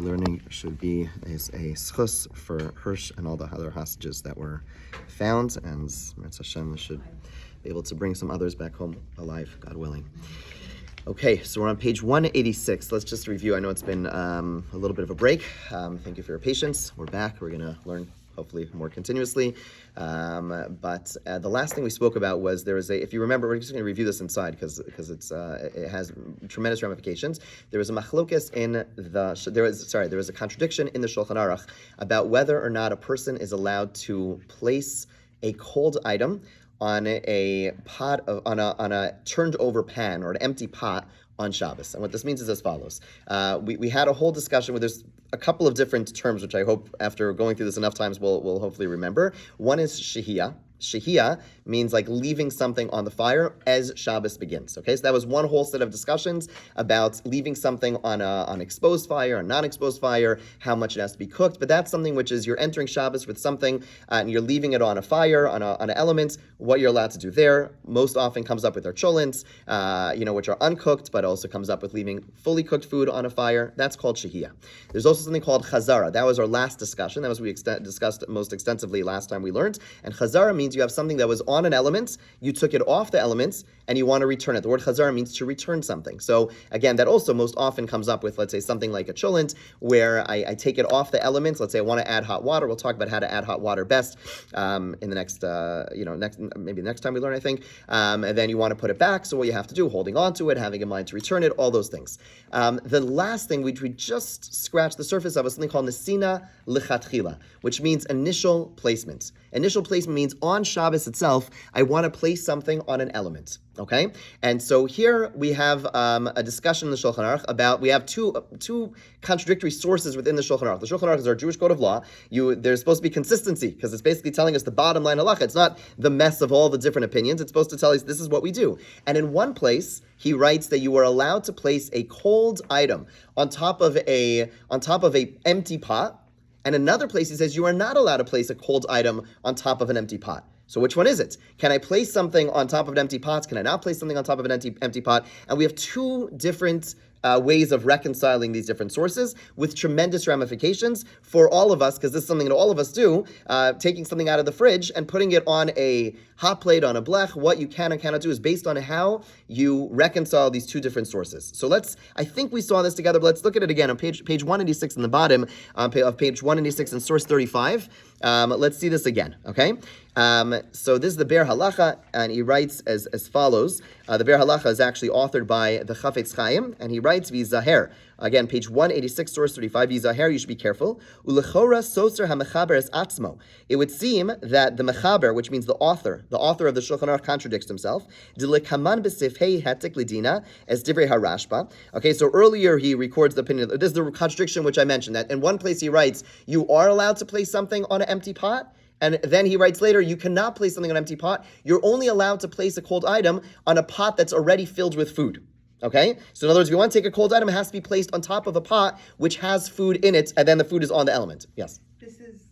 learning should be is a schus for Hirsch and all the other hostages that were found, and Mirz Hashem should be able to bring some others back home alive, God willing. Okay, so we're on page 186. Let's just review. I know it's been a little bit of a break. Thank you for your patience. We're back. We're going to learn hopefully more continuously. But the last thing we spoke about was there was if you remember, we're just going to review this inside because it has tremendous ramifications. There was a machlokes there was a contradiction in the Shulchan Aruch about whether or not a person is allowed to place a cold item on a pot on a turned over pan or an empty pot on Shabbos. And what this means is as follows. We had a whole discussion where there's a couple of different terms, which I hope after going through this enough times we'll hopefully remember. One is shehiyah. Shehiyah means like leaving something on the fire as Shabbos begins. Okay, so that was one whole set of discussions about leaving something on an exposed fire, a non-exposed fire, how much it has to be cooked. But that's something which is you're entering Shabbos with something and you're leaving it on a fire, on an element. What you're allowed to do there most often comes up with our cholents, which are uncooked, but also comes up with leaving fully cooked food on a fire. That's called shehiyah. There's also something called chazara. That was our last discussion. That was what we discussed most extensively last time we learned. And chazara means you have something that was on an element, you took it off the elements, and you want to return it. The word chazara means to return something. So again, that also most often comes up with, let's say, something like a cholent, where I take it off the elements. Let's say I want to add hot water. We'll talk about how to add hot water best in the next time we learn, I think. And then you want to put it back. So what you have to do, holding on to it, having in mind to return it, all those things. The last thing which we just scratched the surface of is something called nesina lichatchila, which means initial placement. Initial placement means on Shabbos itself, I want to place something on an element. Okay, and so here we have a discussion in the Shulchan Aruch about, we have two contradictory sources within the Shulchan Aruch. The Shulchan Aruch is our Jewish code of law. There's supposed to be consistency because it's basically telling us the bottom line halacha. It's not the mess of all the different opinions. It's supposed to tell us this is what we do. And in one place, he writes that you are allowed to place a cold item on top of a empty pot. And another place he says you are not allowed to place a cold item on top of an empty pot. So which one is it? Can I place something on top of an empty pot? Can I not place something on top of an empty pot? And we have two different ways of reconciling these different sources with tremendous ramifications for all of us, because this is something that all of us do, taking something out of the fridge and putting it on a hot plate, on a blech. What you can and cannot do is based on how you reconcile these two different sources. So I think we saw this together, but let's look at it again on page 186 in the bottom of page 186 in source 35. Let's see this again, okay? So this is the Be'er Halacha, and he writes as follows. The Be'er Halacha is actually authored by the Chafetz Chaim, and he writes, V'zaher. Again, page 186, source 35, V'zaher, you should be careful. Ulechora soser ha-mechaber es atzmo. It would seem that the mechaber, which means the author of the Shulchan Aruch contradicts himself. Dilekaman b'sifhei hetek lidina as divrei harashba. Okay, so earlier he records the opinion. This is the contradiction which I mentioned, that in one place he writes, you are allowed to place something on an empty pot. And then he writes later, you cannot place something on an empty pot. You're only allowed to place a cold item on a pot that's already filled with food. Okay? So in other words, if you want to take a cold item, it has to be placed on top of a pot which has food in it, and then the food is on the element. Yes? This is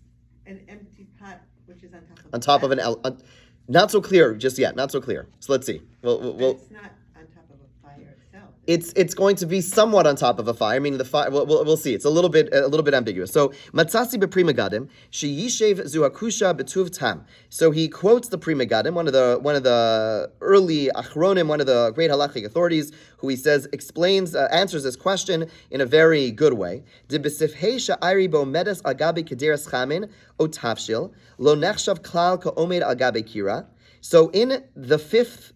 an empty pot which is on top of an element. Not so clear just yet. Not so clear. So let's see. It's not on top of a fire itself. It's going to be somewhat on top of a fire. Meaning the fire. We'll see. It's a little bit ambiguous. So matzasi b'pri megadim sheyishev zuhakusha betuv tam. So he quotes the Pri Megadim, one of the early achronim, one of the great halachic authorities, who he says answers this question in a very good way. De b'sifhei sha'ari bo medas agabe kederas chamin o tafshil lo nechshav klal ka'omed agabe kira. So in the fifth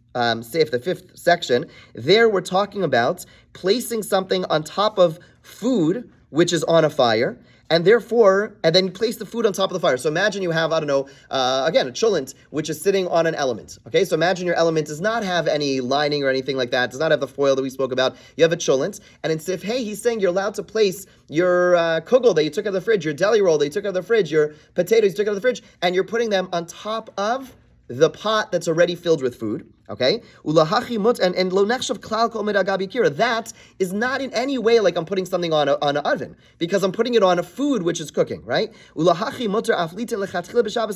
section, there we're talking about placing something on top of food which is on a fire, and then you place the food on top of the fire. So imagine you have, again, a cholent, which is sitting on an element. Okay, so imagine your element does not have any lining or anything like that, does not have the foil that we spoke about. You have a cholent, and in Sifhei, he's saying you're allowed to place your kugel that you took out of the fridge, your deli roll that you took out of the fridge, your potatoes you took out of the fridge, and you're putting them on top of the pot that's already filled with food. Okay? And lo nechshav klal kol med agabi kira. That is not in any way like I'm putting something on an oven, because I'm putting it on a food which is cooking, right? And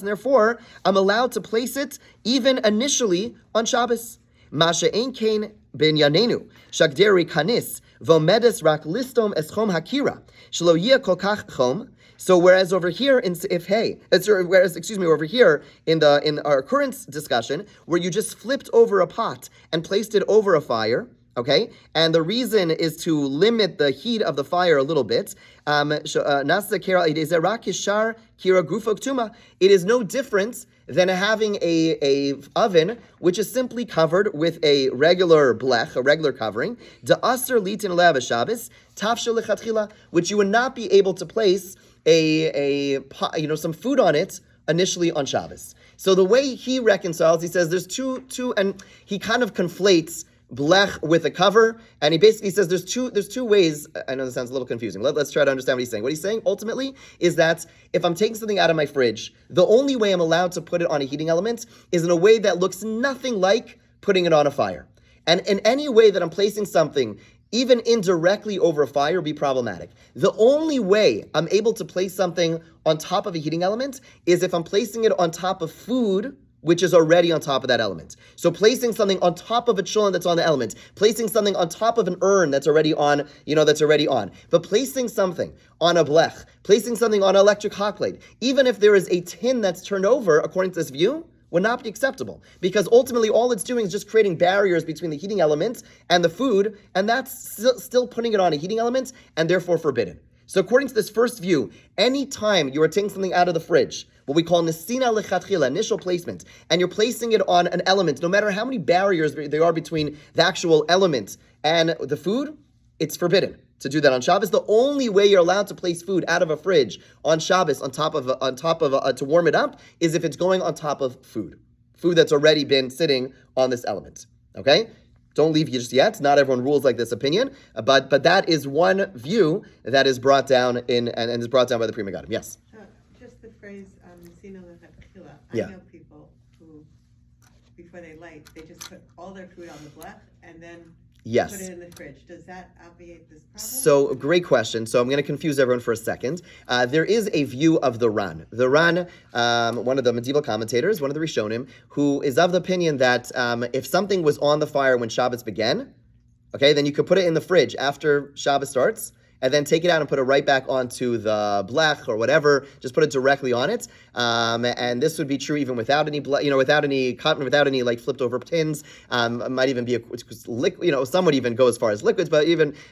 therefore, I'm allowed to place it even initially on Shabbos. Masha ein kain ben yanenu shagderi kanis Vomedes rak listom es chom hakira. Shelo yeh kol kach chom. So whereas over here over here in our current discussion, where you just flipped over a pot and placed it over a fire, okay, and the reason is to limit the heat of the fire a little bit. It is no different than having a oven which is simply covered with a regular blech, a regular covering, which you would not be able to place some food on it initially on Shabbos. So the way he reconciles, he says there's two, and he kind of conflates blech with a cover, and he basically says there's two ways. I know this sounds a little confusing. Let's try to understand what he's saying. What he's saying ultimately is that if I'm taking something out of my fridge, the only way I'm allowed to put it on a heating element is in a way that looks nothing like putting it on a fire. And in any way that I'm placing something even indirectly over a fire, be problematic. The only way I'm able to place something on top of a heating element is if I'm placing it on top of food, which is already on top of that element. So placing something on top of a cholent that's on the element, placing something on top of an urn that's already on. But placing something on a blech, placing something on an electric hot plate, even if there is a tin that's turned over, according to this view, would not be acceptable, because ultimately all it's doing is just creating barriers between the heating element and the food, and that's still putting it on a heating element, and therefore forbidden. So according to this first view, any time you are taking something out of the fridge, what we call nesina lechatchila, initial placement, and you're placing it on an element, no matter how many barriers there are between the actual element and the food, it's forbidden to do that on Shabbos. The only way you're allowed to place food out of a fridge on Shabbos to warm it up is if it's going on top of food that's already been sitting on this element. Okay, don't leave just yet. Not everyone rules like this opinion, but that is one view that is brought down and is brought down by the Pri Megadim. Yes. Just the phrase "nesina lechatchila." I Yeah. know people who, before they light, they just put all their food on the blech and then. Yes. Put it in the fridge. Does that obviate this problem? So, great question. So I'm going to confuse everyone for a second. There is a view of the Ran. The Ran, one of the medieval commentators, one of the Rishonim, who is of the opinion that if something was on the fire when Shabbos began, okay, then you could put it in the fridge after Shabbos starts, and then take it out and put it right back onto the blech or whatever. Just put it directly on it, and this would be true even without any without any cotton, without any like flipped over pins. It might even be liquid. Some would even go as far as liquids, but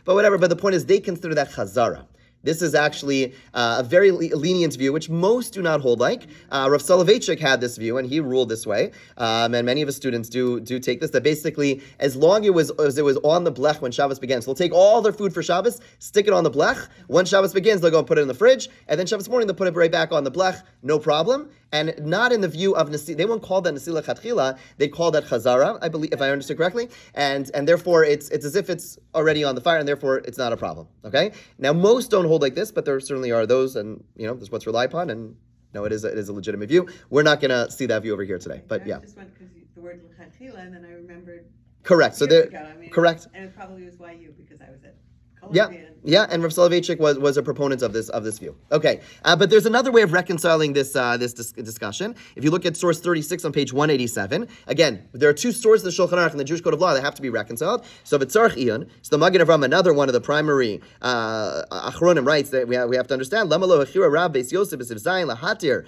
whatever. But the point is, they consider that chazara. This is actually a very lenient view, which most do not hold like. Rav Soloveitchik had this view, and he ruled this way. And many of his students do take this, that basically, as long as it was on the blech when Shabbos begins, so they'll take all their food for Shabbos, stick it on the blech. When Shabbos begins, they'll go and put it in the fridge, and then Shabbos morning, they'll put it right back on the blech, no problem. And not in the view of Nasi, they won't call that Nasi Lechatchila, they call that Chazara, I believe, if I understood correctly, and therefore it's as if it's already on the fire, and therefore it's not a problem, okay? Now, most don't hold like this, but there certainly are those, and, this is what's relied upon, and, it is a legitimate view. We're not going to see that view over here today, but yeah. I just went because the word Lechatchila, and then I remembered. Correct, so there, correct. And it probably was YU, because I was at Yeah, and Rav Soloveitchik was a proponent of this view. Okay, but there's another way of reconciling this discussion. If you look at source 36 on page 187, again, there are two sources of the Shulchan Aruch in the Jewish Code of Law that have to be reconciled. So B'tzarech Iyun, so the Magen Avram, another one of the primary Achronim, writes that we have to understand. Lama lo hachira Rab Beis Yosef b'Siv Zayin lahatir.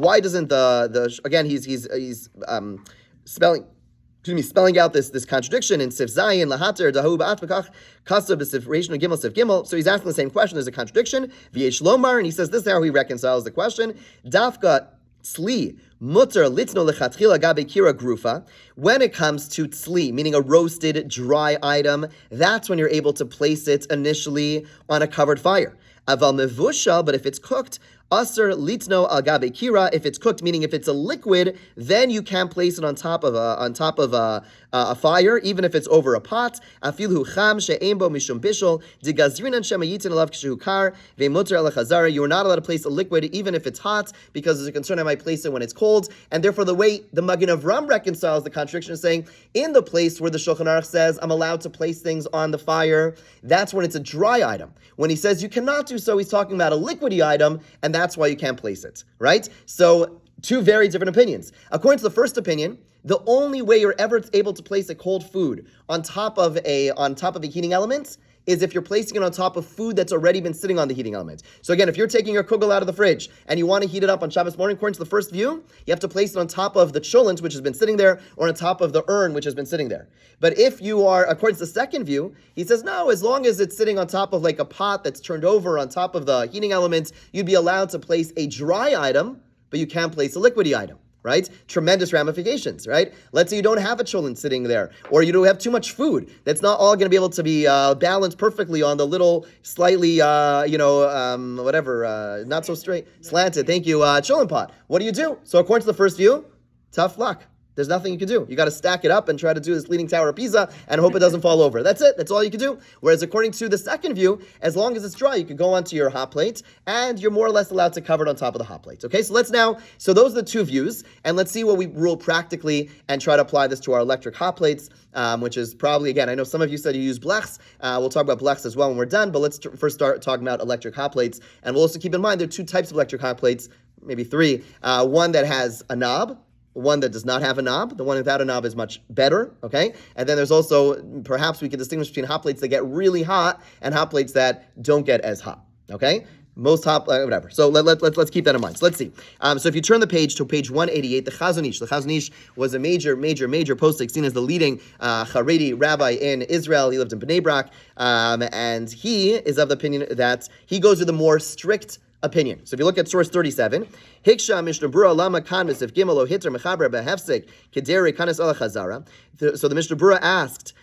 Why doesn't the again he's spelling out this contradiction in Sif Zayin, Lahater, Dahu Ba'at B'kach, Kasa B'Sif Reish Gimel Sif Gimel. So he's asking the same question. There's a contradiction. V'yesh Lomar, and he says this is how he reconciles the question. Dafka Tzli Mutter Litno Lechatchila Gabe Kira Grufa. When it comes to tzli, meaning a roasted dry item, that's when you're able to place it initially on a covered fire. Aval mevushal, but if it's cooked, Aser litno al gabe kira. If it's cooked, meaning if it's a liquid, then you can place it on top of a fire, even if it's over a pot. Afilu cham she'ein bo mishum bishul digazrinan shemayitin alav kshehu kar ve'muter al chazara. You are not allowed to place a liquid even if it's hot, because there's a concern I might place it when it's cold. And therefore, the way the Magen Avram reconciles the contradiction is saying, in the place where the Shulchan Aruch says I'm allowed to place things on the fire, that's when it's a dry item. When he says you cannot do so, he's talking about a liquidy item, and that's why you can't place it, right? So, two very different opinions. According to the first opinion, the only way you're ever able to place a cold food on top of a heating element is if you're placing it on top of food that's already been sitting on the heating element. So again, if you're taking your kugel out of the fridge and you want to heat it up on Shabbos morning, according to the first view, you have to place it on top of the cholent, which has been sitting there, or on top of the urn, which has been sitting there. But if you are, according to the second view, he says, no, as long as it's sitting on top of like a pot that's turned over on top of the heating element, you'd be allowed to place a dry item, but you can't place a liquidy item. Right? Tremendous ramifications, right? Let's say you don't have a cholent sitting there, or you don't have too much food. That's not all going to be able to be balanced perfectly on the little, slightly, not so straight, slanted, thank you, cholent pot. What do? So according to the first view, tough luck. There's nothing you can do. You got to stack it up and try to do this Leaning Tower of Pisa and hope it doesn't fall over. That's it. That's all you can do. Whereas according to the second view, as long as it's dry, you can go onto your hot plate and you're more or less allowed to cover it on top of the hot plate. Okay, so those are the two views, and let's see what we rule practically and try to apply this to our electric hot plates, which is probably, again, I know some of you said you use blechs. We'll talk about blechs as well when we're done, but let's first start talking about electric hot plates. And we'll also keep in mind there are two types of electric hot plates, maybe three. One that has a knob, one that does not have a knob. The one without a knob is much better, okay? And then there's also, perhaps we can distinguish between hot plates that get really hot and hot plates that don't get as hot, okay? Most hot, whatever. So let's keep that in mind. So let's see. So if you turn the page to page 188, the Chazon Ish was a major postik, seen as the leading Haredi rabbi in Israel. He lived in Bnei Brak, and he is of the opinion that he goes with a more strict opinion. So if you look at source 37, Hiksha Mishnah Berurah Lama Kanus if Gimel Ohiter Mechaber Behefsek Kederi Kanis Ala Chazara. So the Mishnah Berurah asked,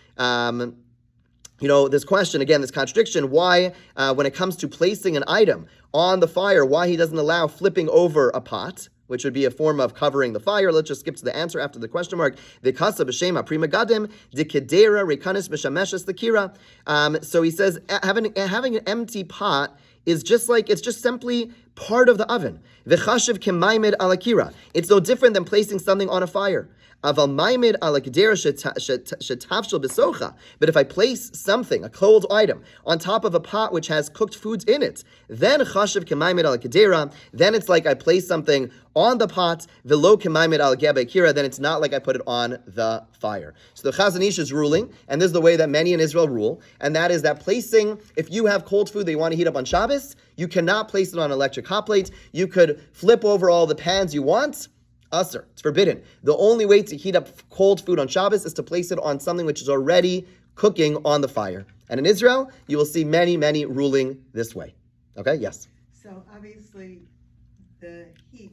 this question, again, this contradiction, why, when it comes to placing an item on the fire, why he doesn't allow flipping over a pot, which would be a form of covering the fire. Let's just skip to the answer after the question mark. V'kasa b'shema prima gadim dikedera rekanis b'shameshes l'kira. So he says having an empty pot is just simply part of the oven. V'chashiv k'maimed ala kira. It's no different than placing something on a fire. Aval maimed ala kedera shetavshel b'socha. But if I place something, a cold item, on top of a pot which has cooked foods in it, then chashiv k'maimed ala kedera. Then it's like I place something on the pot. V'lo k'maimed ala gebe kira. Then it's not like I put it on the fire. So the Chazon Ish is ruling, and this is the way that many in Israel rule, and that is that placing, if you have cold food that you want to heat up on Shabbos, you cannot place it on an electric hot plate. You could flip over all the pans you want. Asr, it's forbidden. The only way to heat up cold food on Shabbos is to place it on something which is already cooking on the fire. And in Israel, you will see many ruling this way. Okay, yes? So obviously, the heat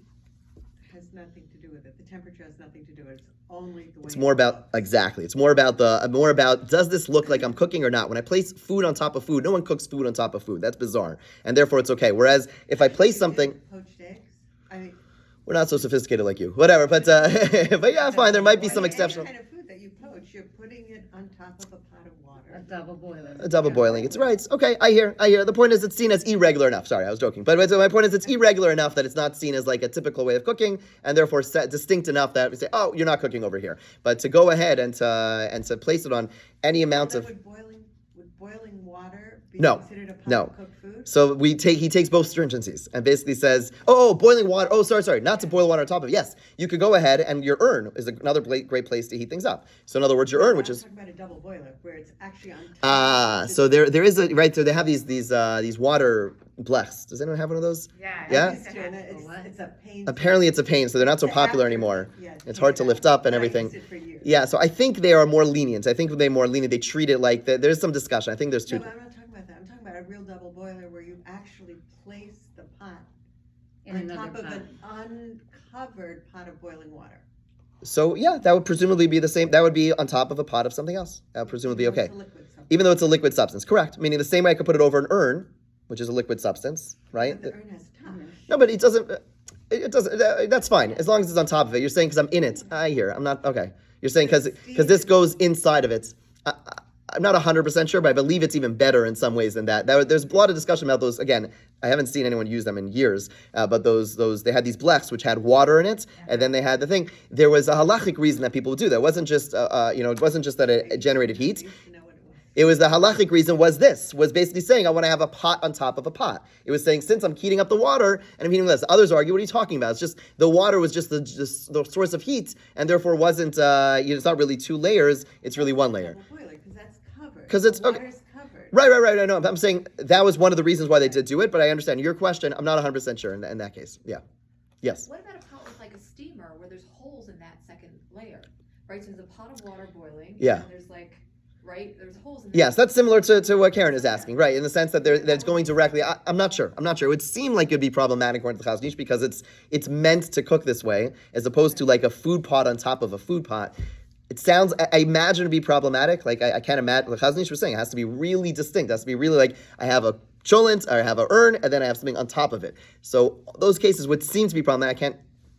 has nothing to do with it. The temperature has nothing to do with it. It's only the way it's more about, exactly. It's more about does this look like I'm cooking or not? When I place food on top of food, no one cooks food on top of food. That's bizarre. And therefore it's okay. Whereas if I place something... Poached eggs? We're not so sophisticated like you. Whatever, but yeah, fine. There might be some exceptional. Any kind of food that you poach, you're putting it on top of a pot of water. A double boiling. A double boiling. It's right. Okay, I hear. The point is it's seen as irregular enough. Sorry, I was joking. But my point is it's irregular enough that it's not seen as like a typical way of cooking, and therefore distinct enough that we say, oh, you're not cooking over here. But to go ahead and to place it on any amount of... Would boiling water be No, considered a pot no. of cooked food? So he takes both stringencies and basically says, boiling water. Oh, sorry, not to boil water on top of it. Yes, you could go ahead, and your urn is another great place to heat things up. So in other words, your urn, which is... I'm talking about a double boiler where it's actually on top. So there is a, right, so they have these water blechs. Does anyone have one of those? Yeah. It's a pain. Apparently it's a pain, so they're not so popular anymore. It's hard to lift up and everything. Yeah, so I think they are more lenient. I think they're more lenient. They treat it like, there's some discussion. I think there's two... No, I'm not talking about that. I'm talking about a real double boiler where you actually place the pot on top of an uncovered pot of boiling water. So yeah, that would presumably be the same. That would be on top of a pot of something else. That would presumably be okay. Even though it's a liquid substance. Correct. Meaning the same way I could put it over an urn, which is a liquid substance, right? But the urn has a top. No, but it doesn't. It doesn't. That's fine as long as it's on top of it. You're saying because I'm in it. I hear. I'm not okay. You're saying because this goes inside of it. I'm not 100% sure, but I believe it's even better in some ways than that. There's a lot of discussion about those. Again, I haven't seen anyone use them in years, but those they had these blechs which had water in it, and then they had the thing. There was a halachic reason that people would do that. It wasn't just it wasn't just that it generated heat. It was the halachic reason was basically saying I want to have a pot on top of a pot. It was saying since I'm heating up the water and I'm heating this. Others argue, what are you talking about? It's just the water was just the source of heat, and therefore wasn't it's not really two layers. It's really one layer. Because that's covered. Because it's the water's covered. Right. I know. I'm saying that was one of the reasons why they did do it, but I understand your question. I'm not 100% sure in that case. Yeah. Yes. What about a pot with like a steamer where there's holes in that second layer, right? So there's a pot of water boiling. Yeah. And there's like, right? There's holes in there. Yes, that's similar to what Karen is asking, right? In the sense that that's going directly. I'm not sure. It would seem like it'd be problematic according to the Chazon Ish because it's meant to cook this way, as opposed to like a food pot on top of a food pot. It sounds, I imagine, to be problematic. Like I can't imagine. The Chazon Ish was saying it has to be really distinct. It has to be really like I have a cholent, or I have an urn, and then I have something on top of it. So those cases would seem to be problematic. I can't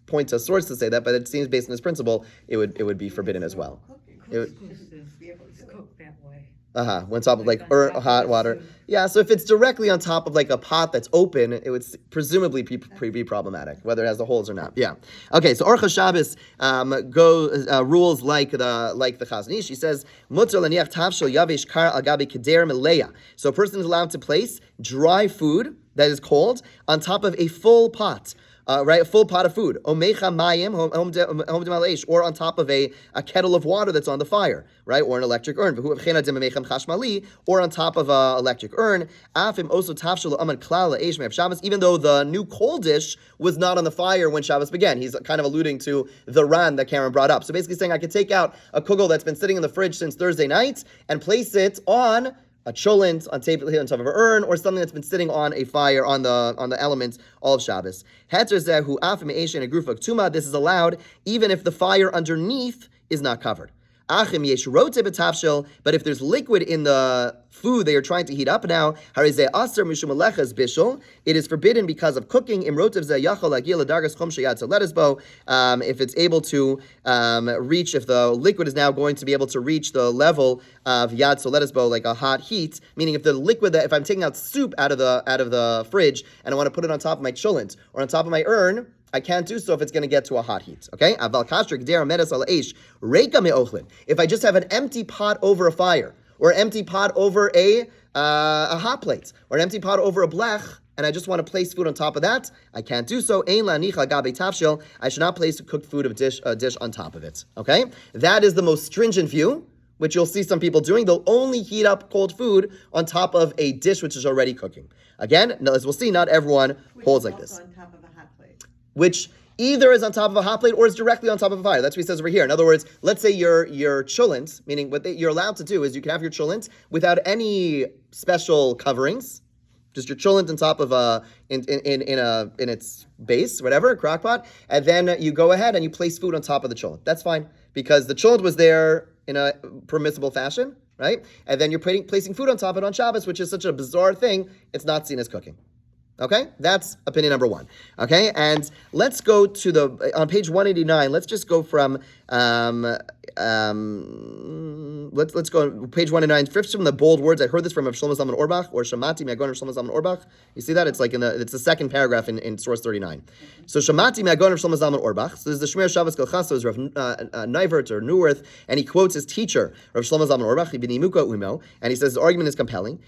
point to a source to say that, but it seems based on this principle, it would be forbidden as well. Cooked that way. When top of like hot water. Yeah, so if it's directly on top of like a pot that's open, it would presumably be problematic, whether it has the holes or not. Yeah. Okay, so Orcha Shabbos rules like the Chazon Ish. He says, Mutar l'niach tavshel yavish kar al gabi keder meleya. So a person is allowed to place dry food that is cold on top of a full pot. Right, a full pot of food, omecha mayim or on top of a kettle of water that's on the fire, right, or an electric urn, or on top of an electric urn. Even though the new cold dish was not on the fire when Shabbos began, he's kind of alluding to the ran that Karen brought up. So basically saying I could take out a kugel that's been sitting in the fridge since Thursday night and place it on a cholent on top of an urn, or something that's been sitting on a fire on the elements all of Shabbos. This is allowed even if the fire underneath is not covered. But if there's liquid in the food they are trying to heat up now, it is forbidden because of cooking. If it's able to reach, if the liquid is now going to be able to reach the level of yad soletisbo, like a hot heat, meaning if the liquid if I'm taking out soup out of the fridge and I want to put it on top of my cholent or on top of my urn, I can't do so if it's going to get to a hot heat. Okay? If I just have an empty pot over a fire, or an empty pot over a hot plate, or an empty pot over a blech, and I just want to place food on top of that, I can't do so. I should not place a cooked food dish on top of it. Okay? That is the most stringent view, which you'll see some people doing. They'll only heat up cold food on top of a dish which is already cooking. Again, as we'll see, not everyone holds like this. On top of a hot plate. Which either is on top of a hot plate or is directly on top of a fire. That's what he says over here. In other words, let's say your cholent, meaning what you're allowed to do is you can have your cholent without any special coverings, just your cholent on top of in its base, whatever, a crock pot, and then you go ahead and you place food on top of the cholent. That's fine because the cholent was there in a permissible fashion, right? And then you're placing food on top of it on Shabbos, which is such a bizarre thing. It's not seen as cooking. Okay, that's opinion number one. Okay, and let's go to on page 189. Let's just go from let's go page 189. First from the bold words. I heard this from Rav Shlomo Zalman Auerbach or Shamati Me'agon Rav Shlomo Zalman Auerbach. You see that? It's like it's the second paragraph in source 39. So Shamati Me'agon Rav Shlomo Zalman Auerbach. So this is the Shmer Shabbos Kolchas. So is Rav Neivert or Neuwirth, and he quotes his teacher Rav Shlomo Zalman Auerbach. And he says his argument is compelling.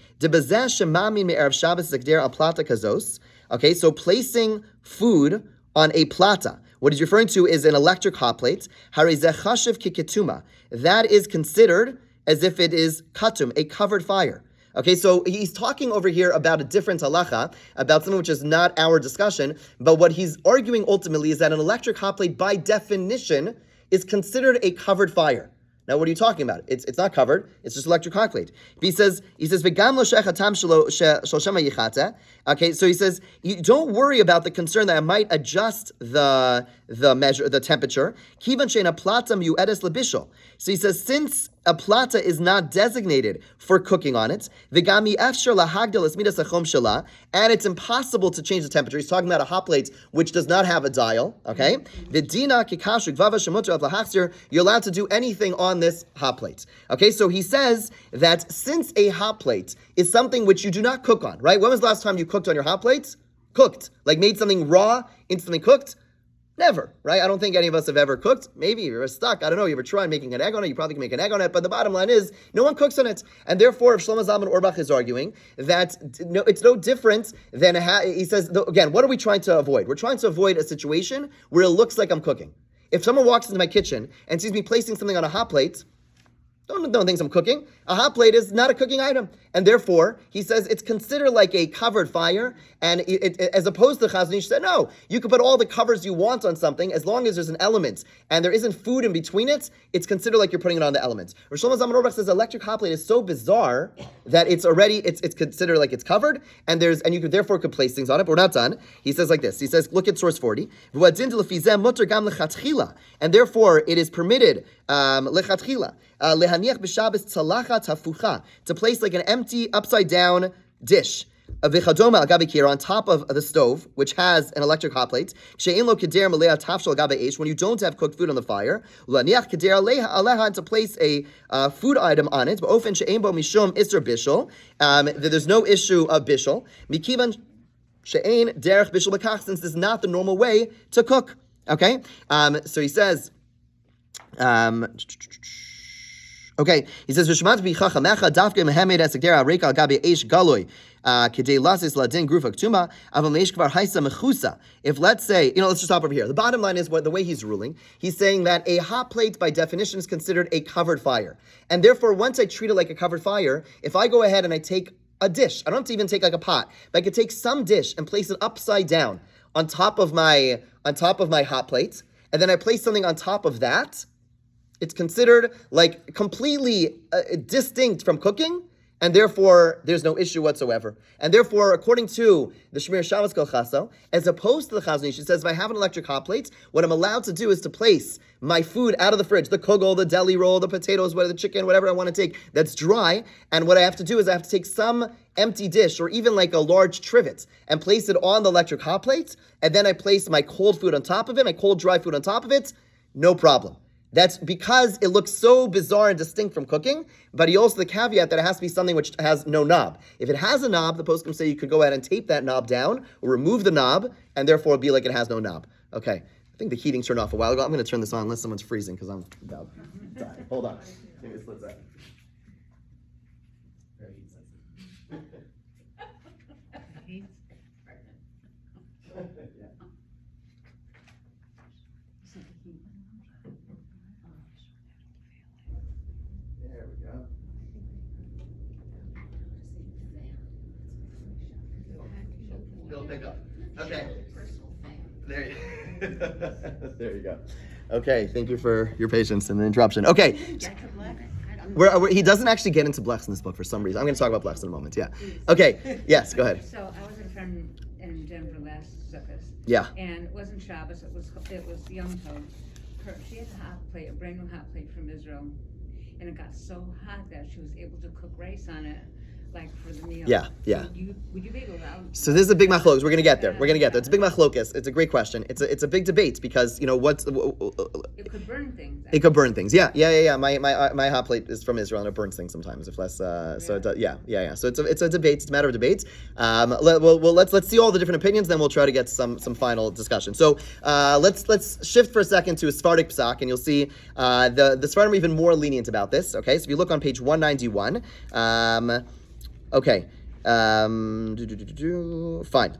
Okay, so placing food on a plata. What he's referring to is an electric hot plate. That is considered as if it is katum, a covered fire. Okay, so he's talking over here about a different halacha, about something which is not our discussion, but what he's arguing ultimately is that an electric hot plate, by definition, is considered a covered fire. Now, what are you talking about? It's not covered. It's just electric hot plate. He says, "V'gam lo shechatam shel shema yichata." Okay, so he says, don't worry about the concern that I might adjust the temperature. Kivan she'ena plata miu'edes lebishol. So he says, since a plata is not designated for cooking on it, v'gam yi'efshar lahagdil es midas hachom shela, and it's impossible to change the temperature. He's talking about a hot plate which does not have a dial. Okay, v'dina kikashu gvava shemutar av lahachzir. You're allowed to do anything on this hot plate. Okay, so he says that since a hot plate is something which you do not cook on, right? When was the last time you cooked on your hot plates? Cooked. Like made something raw, instantly cooked? Never, right? I don't think any of us have ever cooked. Maybe you're stuck. I don't know. You ever tried making an egg on it? You probably can make an egg on it. But the bottom line is, no one cooks on it. And therefore, if Shlomo Zalman Auerbach is arguing that it's no different than, he says, again, what are we trying to avoid? We're trying to avoid a situation where it looks like I'm cooking. If someone walks into my kitchen and sees me placing something on a hot plate, don't think I'm cooking. A hot plate is not a cooking item. And therefore, he says it's considered like a covered fire. And as opposed to Chazon Ish said, no, you can put all the covers you want on something as long as there's an element and there isn't food in between it, it's considered like you're putting it on the elements. Rosh Shlomo Zalman Auerbach says electric hot plate is so bizarre that it's considered like it's covered, and you could therefore could place things on it, but we're not done. He says like this. He says, look at source 40. And therefore it is permitted lechatchila lehaniach b'Shabbos tzalachat hafucha, to place like an empty upside down dish on top of the stove, which has an electric hot plate. When you don't have cooked food on the fire, to place a food item on it, there's no issue of bishul. Since this is not the normal way to cook. Okay? So he says, okay, he says, if let's say, let's just stop over here. The bottom line is the way he's ruling. He's saying that a hot plate by definition is considered a covered fire. And therefore, once I treat it like a covered fire, if I go ahead and I take a dish, I don't have to even take like a pot, but I could take some dish and place it upside down on top of my hot plate, and then I place something on top of that, it's considered like completely distinct from cooking, and therefore there's no issue whatsoever. And therefore, according to the Shemir Shabbos Kol Chaso, as opposed to the Chazon Ish, it says if I have an electric hot plate, what I'm allowed to do is to place my food out of the fridge, the kugel, the deli roll, the potatoes, the chicken, whatever I want to take that's dry, and what I have to do is I have to take some empty dish or even like a large trivet and place it on the electric hot plate, and then I place my cold food on top of it, my cold dry food on top of it, no problem. That's because it looks so bizarre and distinct from cooking, but he also the caveat that it has to be something which has no knob. If it has a knob, the poskim say you could go ahead and tape that knob down or remove the knob, and therefore it'd be like it has no knob. Okay, I think the heating turned off a while ago. I'm going to turn this on unless someone's freezing because I'm about to die. Hold on. Give me a split second. There we go. It'll pick up. Okay. There you go. Okay, thank you for your patience and the interruption. Okay. He doesn't actually get into blechs in this book for some reason. I'm going to talk about blechs in a moment, yeah. Okay, yes, go ahead. So I was with a friend in Denver last Sukkot. Yeah. And it wasn't Shabbos, it was Yom Tov. She had a hot plate, a brand new hot plate from Israel. And it got so hot that she was able to cook rice on it, like for the meal. Yeah. Would you be allowed? So this is a big machlokes. We're gonna get there. It's a big machlokes. It's a great question. It's a big debate because it could burn things. It could burn things. Yeah. My hot plate is from Israel and it burns things sometimes. If less, so it does, yeah. So it's a debate. It's a matter of debate. Let's see all the different opinions. Then we'll try to get some final discussion. So let's shift for a second to a Sephardic psak, and you'll see the Sephardim are even more lenient about this. Okay, so if you look on page 191. Okay. Fine.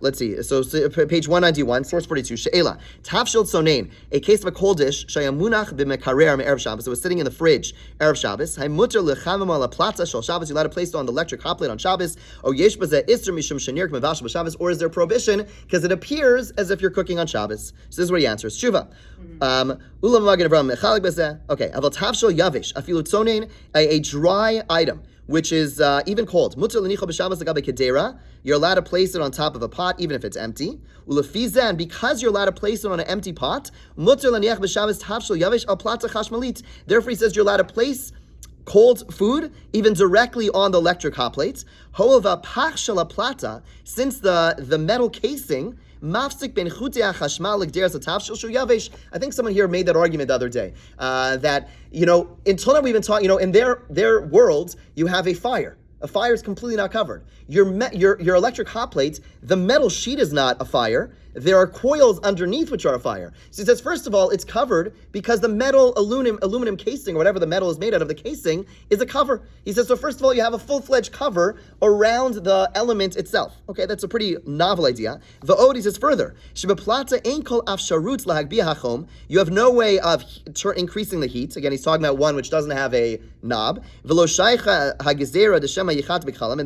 Let's see. So page 191, source 42. She'ela. Tafshil tzonein. A case of a cold dish. Shayamunach b'mekarer me'erev Shabbos. It was sitting in the fridge. Erev Shabbos. Haymuter lechamim ala platza shel Shabbos. You're allowed to place it on the electric hot plate on Shabbos. O yesh b'zeh isser mishum shenirk mevash b'Shabbos. Or is there prohibition because it appears as if you're cooking on Shabbos? So this is what he answers. Shuva. Ulam magen Avraham mechalik b'zeh. Okay. Aval tafshil yavish. Afilu tzonein. A dry item, which is even cold. You're allowed to place it on top of a pot, even if it's empty. And because you're allowed to place it on an empty pot, therefore he says you're allowed to place cold food even directly on the electric hot plates. Since the metal casing, I think someone here made that argument the other day, that, until now we've been talking, in their world, you have a fire, A fire is completely not covered. Your electric hot plate, the metal sheet is not a fire. There are coils underneath which are a fire. So he says, first of all, it's covered because the metal aluminum casing, or whatever the metal is made out of, the casing, is a cover. He says, so first of all, you have a full-fledged cover around the element itself. Okay, that's a pretty novel idea. The Od, he says further, you have no way of increasing the heat. Again, he's talking about one which doesn't have a knob. And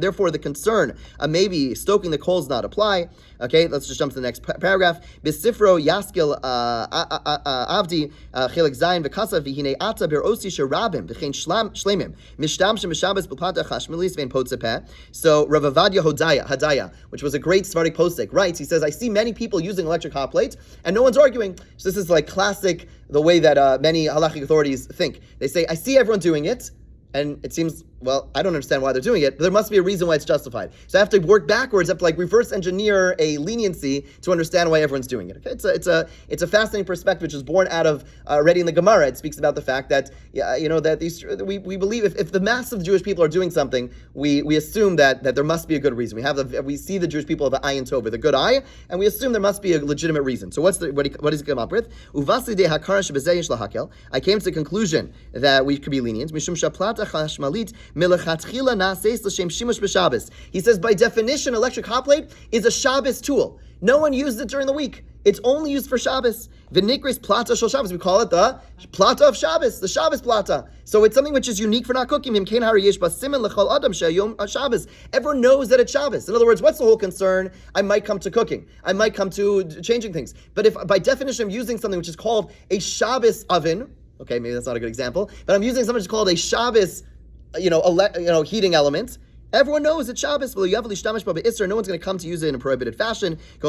therefore the concern of maybe stoking the coals not apply. Okay, let's just jump to the next paragraph. Bisifro yaskil avdi chelik zayin v'kasa v'hinei ata berosi sherabim v'chein shlemim mishtam shemishabes b'plata chashmelis vein potzepeh. So Rav Avadia Hadaya, which was a great Sephardic posek, writes. He says, I see many people using electric hot plates, and no one's arguing. So this is like classic, the way that many halachic authorities think. They say, I see everyone doing it, and it seems, well, I don't understand why they're doing it, but there must be a reason why it's justified. So I have to work backwards, I have to reverse engineer a leniency to understand why everyone's doing it. Okay? It's a fascinating perspective which is born out of already in the Gemara. It speaks about the fact that we believe if the mass of the Jewish people are doing something, we assume that there must be a good reason. We see the Jewish people have an ayin tov, with a good eye, and we assume there must be a legitimate reason. So what does he come up with? I came to the conclusion that we could be lenient. He says, by definition, electric hot plate is a Shabbos tool. No one used it during the week. It's only used for Shabbos. V'nikris plata shel Shabbos. We call it the plata of Shabbos, the Shabbos plata. So it's something which is unique for not cooking. Everyone knows that it's Shabbos. In other words, what's the whole concern? I might come to cooking. I might come to changing things. But if by definition I'm using something which is called a Shabbos oven, okay, maybe that's not a good example, but I'm using something which is called a Shabbos heating element. Everyone knows it's Shabbos. No one's going to come to use it in a prohibited fashion. For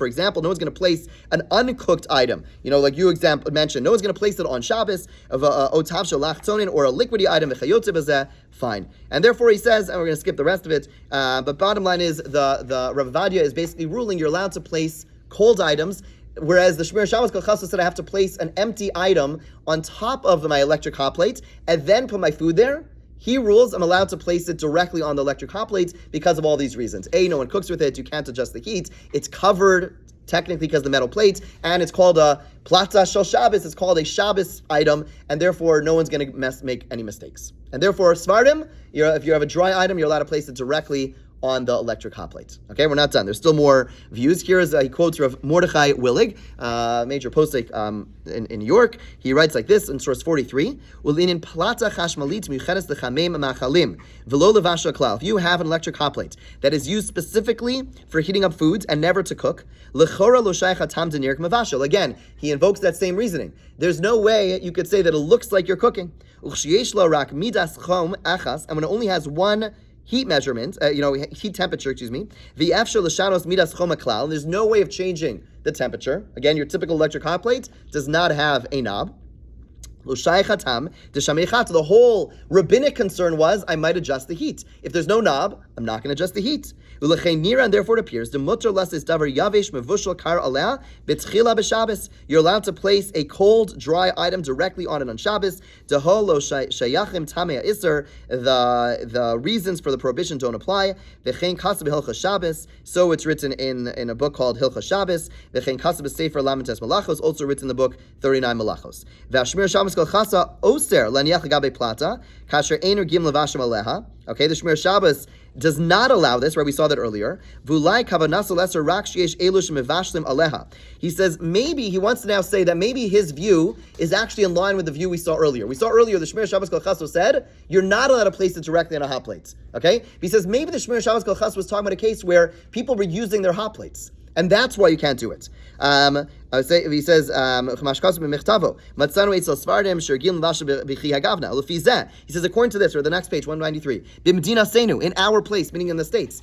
example, no one's going to place an uncooked item. Like you mentioned, no one's going to place it on Shabbos of or a liquidy item. Fine. And therefore he says, and we're going to skip the rest of it, but bottom line is the Rav Avadia is basically ruling you're allowed to place cold items, whereas the Shmir Shabbos Kol Chassid said I have to place an empty item on top of my electric hot plate and then put my food there. He rules I'm allowed to place it directly on the electric hot plate because of all these reasons. A, no one cooks with it, you can't adjust the heat, it's covered technically because of the metal plate, and it's called a plata shel Shabbos, it's called a Shabbos item, and therefore no one's going to make any mistakes. And therefore, Svardim, if you have a dry item, you're allowed to place it directly on the electric hot plate. Okay, we're not done. There's still more views. Here is he quotes Rav Mordechai Willig, major posek in New York. He writes like this in source 43: "Ulinin plata chashmalit miuchedes lechamem machalim v'lo levasha klal." If you have an electric hot plate that is used specifically for heating up foods and never to cook, lechora lo shaycha tam denirk mavashel. Again, he invokes that same reasoning. There's no way you could say that it looks like you're cooking. Uchshiesh lo rak midas chom achas, and when it only has one heat measurement, heat temperature, v'efshar l'shanos midas choma klal. There's no way of changing the temperature. Again, your typical electric hot plate does not have a knob. The whole rabbinic concern was I might adjust the heat. If there's no knob, I'm not going to adjust the heat. And therefore it appears you're allowed to place a cold, dry item directly on it on Shabbos. The reasons for the prohibition don't apply. So it's written in a book called Hilchas Shabbos. Also written in the book 39 Malachos. Okay, the Shmir Shabbos does not allow this, right? We saw that earlier. He says maybe he wants to now say that maybe his view is actually in line with the view we saw earlier. We saw earlier the Shmir Shabbos Kol Chaso said you're not allowed to place it directly on a hot plate. Okay, he says maybe the Shmir Shabbos Kol Chaso was talking about a case where people were using their hot plates. And that's why you can't do it. He says, he says, according to this, or the next page, 193, in our place, meaning in the States,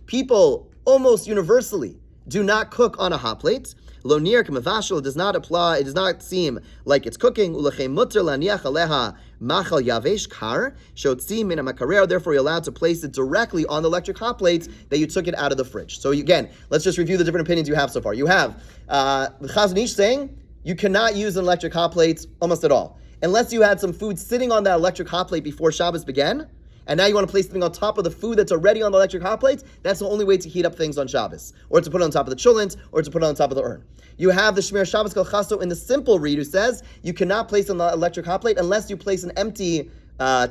people almost universally do not cook on a hot plate. Lo nir k'mavashel, it does not apply, it does not seem like it's cooking. Ulechei mutter laniach aleha machal yavesh kar shotzi min hamakareh. Therefore, you're allowed to place it directly on the electric hot plate that you took it out of the fridge. So again, let's just review the different opinions you have so far. You have the Chazon Ish saying you cannot use an electric hot plate almost at all. unless you had some food sitting on that electric hot plate before Shabbos began, and now you want to place something on top of the food that's already on the electric hot plate, that's the only way to heat up things on Shabbos, or to put it on top of the cholent, or to put it on top of the urn. You have the Shmir Shabbos Kol Chaso in the simple read who says you cannot place on the electric hot plate unless you place an empty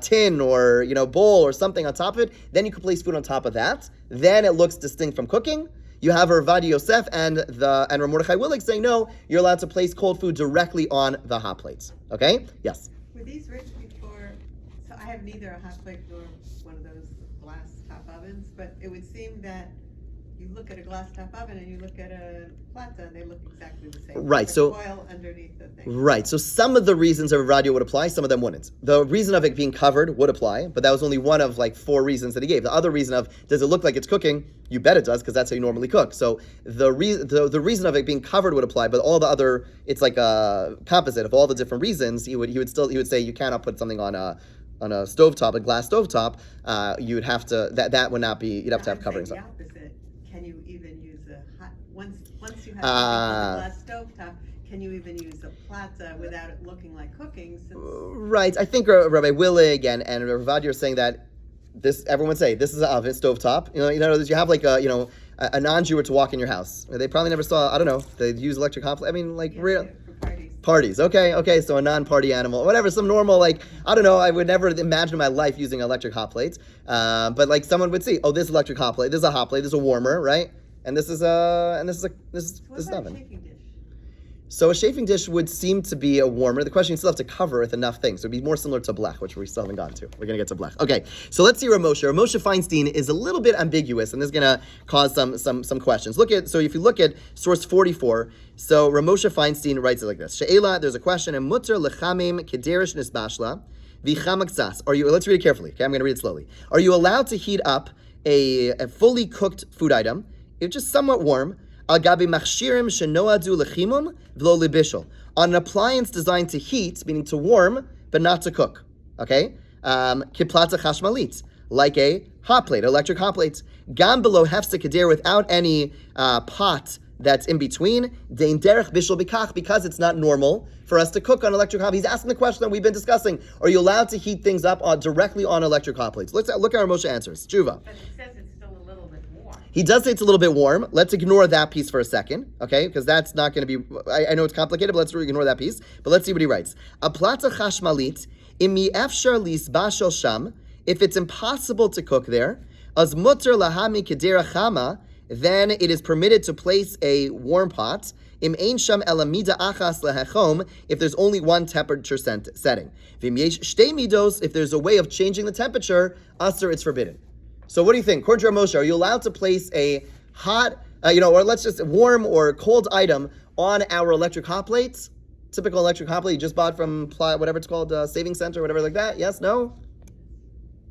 tin or bowl or something on top of it. Then you can place food on top of that. Then it looks distinct from cooking. You have Rav Ovadia Yosef and Rav Mordechai Willig saying no, you're allowed to place cold food directly on the hot plates. Okay? Yes. Were these written before? So I have neither a hot plate nor one of those glass top ovens, but it would seem that you look at a glass top oven and you look at a platta and they look exactly the same. Right. So oil underneath the thing. Right. So some of the reasons of radio would apply, some of them wouldn't. The reason of it being covered would apply, but that was only one of 4 reasons that he gave. The other reason of does it look like it's cooking? You bet it does, because that's how you normally cook. So the reason of it being covered would apply, but all the other, it's like a composite of all the different reasons. He would say you cannot put something on a stovetop, a glass stovetop. You would have to that would not be. You'd have to have coverings The on. opposite. Can you even use a hot once you have a glass stovetop? Can you even use a platta without it looking like cooking? Right. I think Rabbi Willig and Rav Ovadia are saying that this. Everyone would say this is an oven stovetop. You have a non-Jew were to walk in your house. They probably never saw. I don't know. They use electric hot plate. I mean, real. For parties. Parties, okay, so a non-party animal, whatever, some normal, I don't know, I would never imagine my life using electric hot plates, but someone would see, this is electric hot plate, this is a hot plate, this is a warmer, right? And this is an oven. Shaking dish? So a chafing dish would seem to be a warmer. The question, you still have to cover with enough things. So it'd be more similar to blech, which we still haven't gotten to. We're going to get to blech. Okay, so let's see Rav Moshe. Rav Moshe Feinstein is a little bit ambiguous, and this is going to cause some questions. So if you look at source 44, so Rav Moshe Feinstein writes it like this. She'ela, there's a question, and mutter lechamim kederish nisbashla v'chamaksas. Let's read it carefully, okay? I'm going to read it slowly. Are you allowed to heat up a fully cooked food item, it's just somewhat warm, on an appliance designed to heat, meaning to warm, but not to cook. Okay? Kiplata chashmalit, like a hot plate, electric hot plates. Gam below hefse kadir, without any pot that's in between. Dein derech bishul bikach, because it's not normal for us to cook on electric hot. He's asking the question that we've been discussing. Are you allowed to heat things up directly on electric hot plates? Let's look at our Moshe answers. Tshuva. But it says it's still a little bit warm. He does say it's a little bit warm. Let's ignore that piece for a second, okay? Because that's not going to be, I know it's complicated, but let's ignore that piece. But let's see what he writes. A plata chashmalit, imi efshar lisbashel sham, if it's impossible to cook there, as mutter lahami kedera chama, then it is permitted to place a warm pot, im ein sham elamida achas lehechom, if there's only one temperature setting. Vim yesh shtei midos, if there's a way of changing the temperature, asur, it's forbidden. So what do you think? According to Rav Moshe, are you allowed to place a hot, or let's just warm or cold item on our electric hot plates? Typical electric hot plate you just bought from whatever it's called, Saving Center, whatever like that. Yes, no?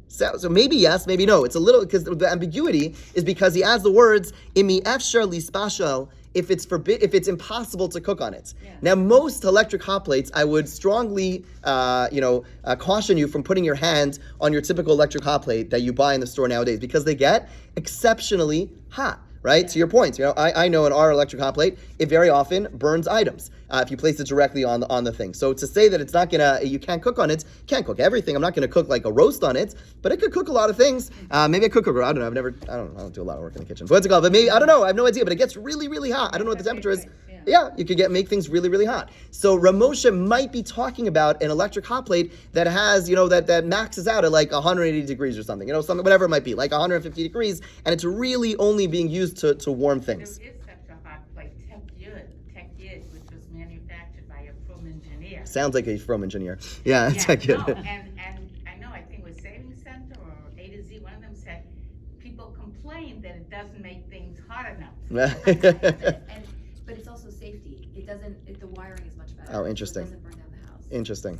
So maybe yes, maybe no. It's a little, because the ambiguity is because he adds the words, imi efshar lispashel, if it's impossible to cook on it. Yeah. Now, most electric hot plates, I would strongly, caution you from putting your hand on your typical electric hot plate that you buy in the store nowadays, because they get exceptionally hot. Right? To your point, I know in our electric hot plate, it very often burns items if you place it directly on the thing. So to say that it's not you can't cook on it, can't cook everything. I'm not gonna cook like a roast on it, but it could cook a lot of things. Maybe I cook I don't know. I don't do a lot of work in the kitchen. So what's it called? But maybe, I don't know. I have no idea. But it gets really, really hot. I don't know what the temperature is. Yeah, you could make things really, really hot. So Rav Moshe might be talking about an electric hot plate that has, that maxes out at 180 degrees or something, something, whatever it might be, 150 degrees, and it's really only being used to warm things. There is such a hot plate, Tech Yud, which was manufactured by a Frum engineer. Sounds like a Frum engineer. Yeah, Tech Yud. No, and I know, I think it was Saving Center or A to Z, one of them said, people complain that it doesn't make things hot enough. But it's also safety. The wiring is much better. Oh, interesting. It doesn't burn down the house. Interesting.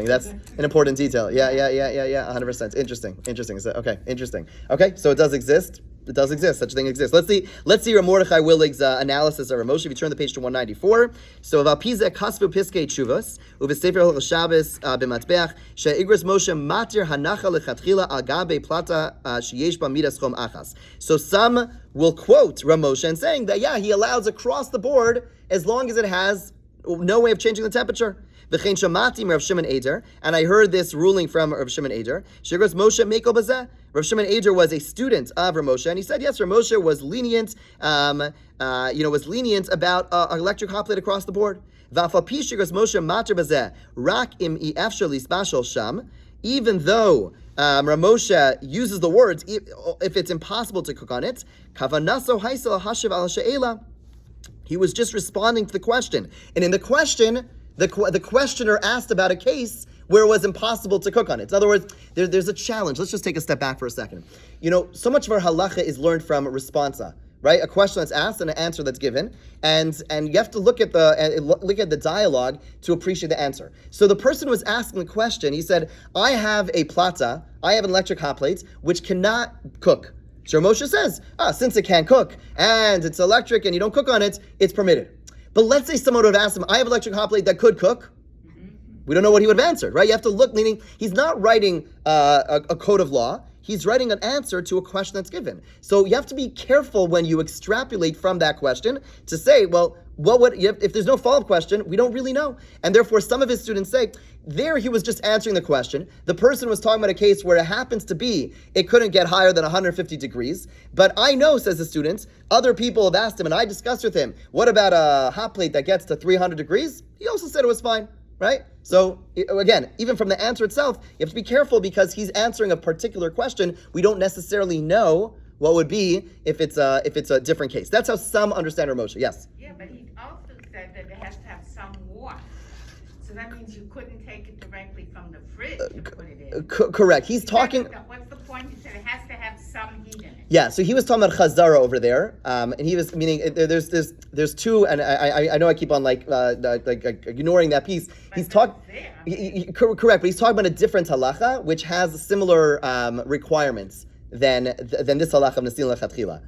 That's an important detail. Yeah, 100%. Interesting. So, okay, interesting. Okay, so it does exist. Such a thing exists. Let's see Rav Mordechai Willig's analysis of Rav Moshe. If you turn the page to 194. So V'alpizeh kasvu piskei tshuvos u'v'sefer Hilchos Shabbos b'matbeach she'igros Moshe matir hanacha lechatchila al gabe plata sheyesh ba midas chom achas. So some will quote Rav Moshe and saying that he allows across the board as long as it has no way of changing the temperature. V'chein shamati Rav Shimon Eder, and I heard this ruling from Rav Shimon Eder. Shigros Moshe Mekel Bazeh. Rav Shimon Eder was a student of Rav Moshe, and he said, yes, Rav Moshe was lenient, was lenient about electric hot plate across the board. V'afal pi shigros Moshe mater bazeh rak im i'afshar lispashal sham. Even though Rav Moshe uses the words, if it's impossible to cook on it, kavanaso haisel hashiv al she'ela. He was just responding to the question. And in the question, the questioner asked about a case where it was impossible to cook on it. In other words, there's a challenge. Let's just take a step back for a second. So much of our halacha is learned from responsa, right? A question that's asked and an answer that's given, and you have to look at the dialogue to appreciate the answer. So the person was asking the question. He said, I have a plata, I have an electric hot plate, which cannot cook. So Moshe says, since it can't cook, and it's electric, and you don't cook on it, it's permitted. But let's say someone would have asked him, I have an electric hot plate that could cook. We don't know what he would have answered, right? You have to look, meaning he's not writing a code of law. He's writing an answer to a question that's given. So you have to be careful when you extrapolate from that question to say, well, if there's no follow-up question, we don't really know. And therefore, some of his students say, there he was just answering the question. The person was talking about a case where it happens to be, it couldn't get higher than 150 degrees. But I know, says the student, other people have asked him, and I discussed with him, what about a hot plate that gets to 300 degrees? He also said it was fine. Right? So, again, even from the answer itself, you have to be careful because he's answering a particular question. We don't necessarily know what would be if it's a different case. That's how some understand Rav Moshe. Yes? Yeah, but he also said that it has to have some warmth. So that means you couldn't take it directly from the fridge and put it in. Correct. He's talking... What's the point? He said it has to have some heat in it. Yeah, so he was talking about chazara over there, and he was meaning there's two, and I know I keep on like ignoring that piece. But He's talking correct, but he's talking about a different halacha which has similar requirements than this halacha of nesil lechatchila.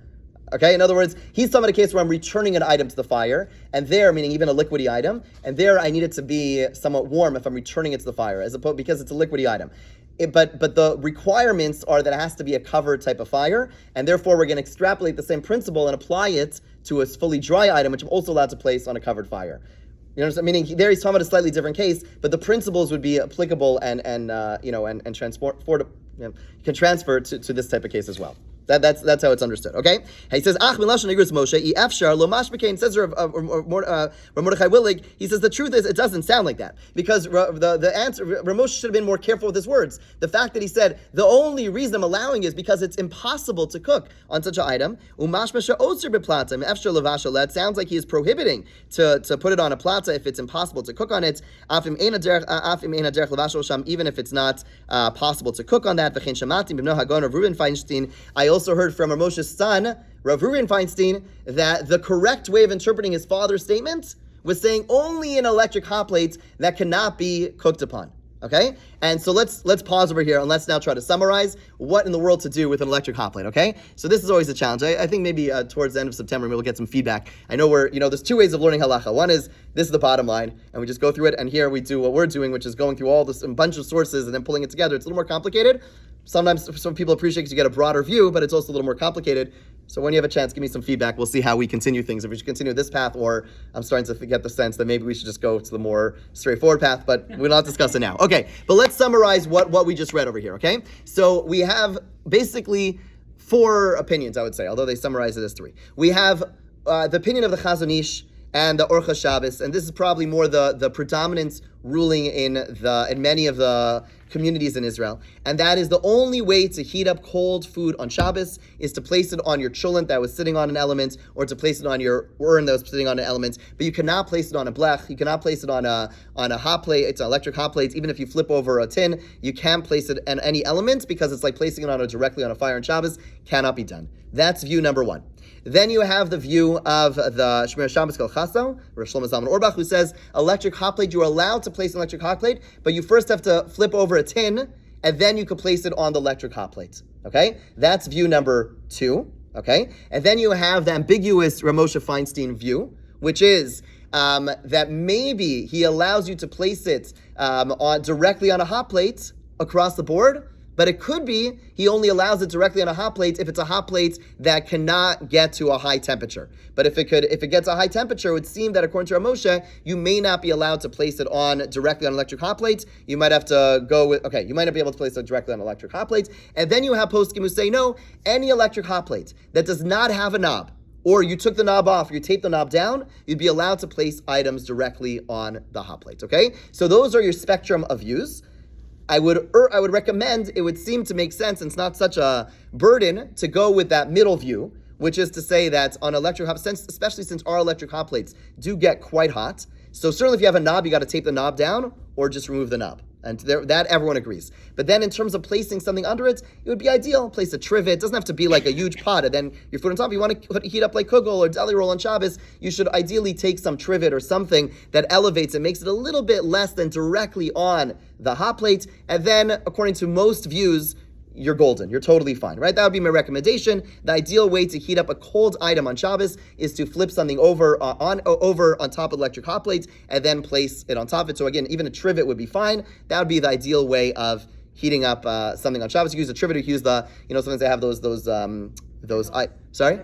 Okay, in other words, he's talking about a case where I'm returning an item to the fire, and there, meaning even a liquidy item, and there I need it to be somewhat warm if I'm returning it to the fire, as opposed because it's a liquidy item. But the requirements are that it has to be a covered type of fire, and therefore we're going to extrapolate the same principle and apply it to a fully dry item, which I'm also allowed to place on a covered fire. You understand? Meaning there he's talking about a slightly different case, but the principles would be applicable and can transfer to this type of case as well. That's how it's understood. Okay, he says Ach milashon igros Moshe ifshar lo mashbekain. Says Rav Mordechai Willig. He says the truth is it doesn't sound like that because the answer Rav Moshe should have been more careful with his words. The fact that he said the only reason I'm allowing is because it's impossible to cook on such an item. Umashmasha oser beplatim ifshar levashal. That sounds like he is prohibiting to put it on a plata if it's impossible to cook on it. Afim ein derech levashal sham, even if it's not possible to cook on that. V'chein shamatim b'mno hagon Rav Reuven Feinstein. I also heard from Rav Moshe's son, Rav Reuven Feinstein, that the correct way of interpreting his father's statement was saying only in electric hot plates that cannot be cooked upon. Okay? And so let's pause over here and let's now try to summarize what in the world to do with an electric hot plate, okay? So this is always a challenge. I think maybe towards the end of September we'll get some feedback. I know there's two ways of learning halacha. One is, this is the bottom line, and we just go through it, and here we do what we're doing, which is going through all this, a bunch of sources and then pulling it together. It's a little more complicated. Sometimes some people appreciate because you get a broader view, but it's also a little more complicated. So when you have a chance, give me some feedback. We'll see how we continue things. If we should continue this path, or I'm starting to get the sense that maybe we should just go to the more straightforward path, but we'll not discuss it now. Okay, but let's summarize what we just read over here, okay? So we have basically 4 opinions, I would say, although they summarize it as 3. We have the opinion of the Chazon Ish and the Orcha Shabbos, and this is probably more the predominant ruling in many of the communities in Israel, and that is the only way to heat up cold food on Shabbos is to place it on your cholent that was sitting on an element, or to place it on your urn that was sitting on an element. But you cannot place it on a blech. You cannot place it on a hot plate. It's an electric hot plate. Even if you flip over a tin, you can't place it on any element because it's like placing it directly on a fire on Shabbos. Cannot be done. That's view number 1. Then you have the view of the Shmir Shabbos Kol Chaso, Rav Shlomo Zalman Auerbach, who says electric hot plate, you're allowed to place an electric hot plate, but you first have to flip over a tin, and then you can place it on the electric hot plate. Okay? That's view number 2. Okay? And then you have the ambiguous Rav Moshe Feinstein view, which is that maybe he allows you to place it directly on a hot plate across the board, But it could be he only allows it directly on a hot plate if it's a hot plate that cannot get to a high temperature. But if it gets a high temperature, it would seem that according to Rav Moshe, you may not be allowed to place it on directly on electric hot plates. You might have to go with, you might not be able to place it directly on electric hot plates. And then you have poskim who say, no, any electric hot plate that does not have a knob, or you took the knob off, or you taped the knob down, you'd be allowed to place items directly on the hot plate, okay? So those are your spectrum of views. I would recommend, it would seem to make sense, and it's not such a burden to go with that middle view, which is to say that on electric hot plates, especially since our electric hot plates do get quite hot, so certainly if you have a knob, you got to tape the knob down or just remove the knob. And that everyone agrees. But then in terms of placing something under it, it would be ideal. Place a trivet. It doesn't have to be like a huge pot and then your food on top. If you want to heat up like kugel or deli roll on Shabbos, you should ideally take some trivet or something that elevates it, makes it a little bit less than directly on the hot plate. And then, according to most views, you're golden. You're totally fine, right? That would be my recommendation. The ideal way to heat up a cold item on Shabbos is to flip something over on top of electric hot plates and then place it on top of it. So again, even a trivet would be fine. That would be the ideal way of heating up something on Shabbos. You use a trivet, you use sometimes they have those sorry?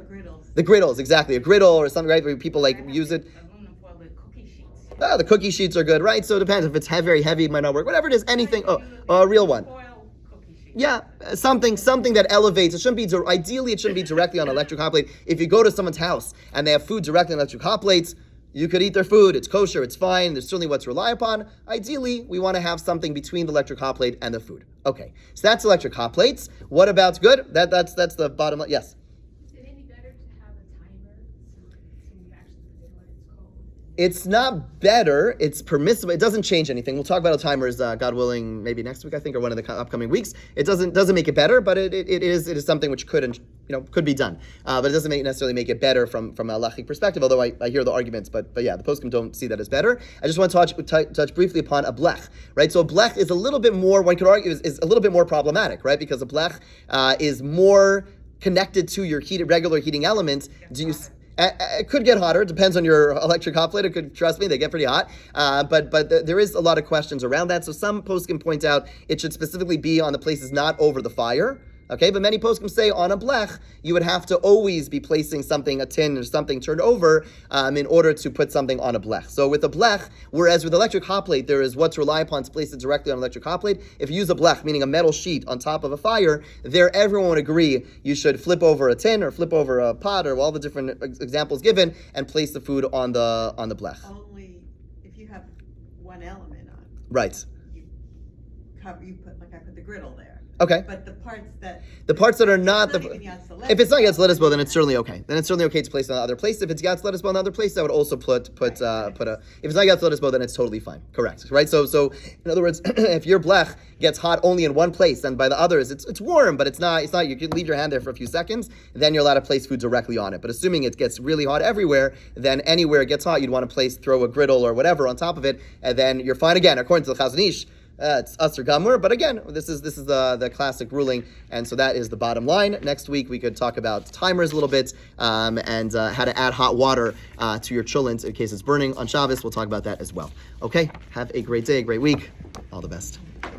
The griddles, exactly. A griddle or something, right? Where people use it. Aluminum foil with cookie sheets. Oh, the cookie sheets are good, right? So it depends. If it's very heavy, it might not work. Whatever it is, anything. A real one. Yeah, something that elevates. It shouldn't be ideally. It shouldn't be directly on electric hot plate. If you go to someone's house and they have food directly on electric hot plates, you could eat their food. It's kosher. It's fine. There's certainly what's rely upon. Ideally, we want to have something between the electric hot plate and the food. Okay, so that's electric hot plates. What about good? That's the bottom line. Yes. Is it any better to have a timer so you actually put it when it's cold? It's not better. It's permissible. It doesn't change anything. We'll talk about timers, God willing, maybe next week, I think, or one of the upcoming weeks. It doesn't make it better, but it is something which could be done. But it doesn't necessarily make it better from a halachic perspective. Although I hear the arguments, but yeah, the poskim don't see that as better. I just want to touch briefly upon a blech, right? So a blech is a little bit more. One could argue is a little bit more problematic, right? Because a blech is more connected to your regular heating elements. It could get hotter. It depends on your electric hot plate. It could, trust me, they get pretty hot. But there is a lot of questions around that. So some poskim point out it should specifically be on the places not over the fire. Okay, but many poskim say on a blech, you would have to always be placing something, a tin or something turned over in order to put something on a blech. So with a blech, whereas with electric hot plate, there is what's rely upon to place it directly on electric hot plate. If you use a blech, meaning a metal sheet on top of a fire, there everyone would agree you should flip over a tin or flip over a pot or all the different examples given and place the food on the blech. Only if you have one element on. Right. I put the griddle there. Okay. But the parts that are not if it's not Yatz lettuce bowl, then it's certainly okay. Then it's certainly okay to place it on other place. If it's Yatz lettuce bowl in other place, I would also put a. If it's not Yatz lettuce bowl, then it's totally fine. Correct. Right. So in other words, if your blech gets hot only in one place, and by the others it's warm, but it's not. You can leave your hand there for a few seconds, then you're allowed to place food directly on it. But assuming it gets really hot everywhere, then anywhere it gets hot, you'd want to throw a griddle or whatever on top of it, and then you're fine again, according to the Chazon Ish. It's Asr Gamur, but again, this is the classic ruling, and so that is the bottom line. Next week we could talk about timers a little bit, and how to add hot water to your cholent in case it's burning on Shabbos. We'll talk about that as well. Okay, have a great day, a great week. All the best.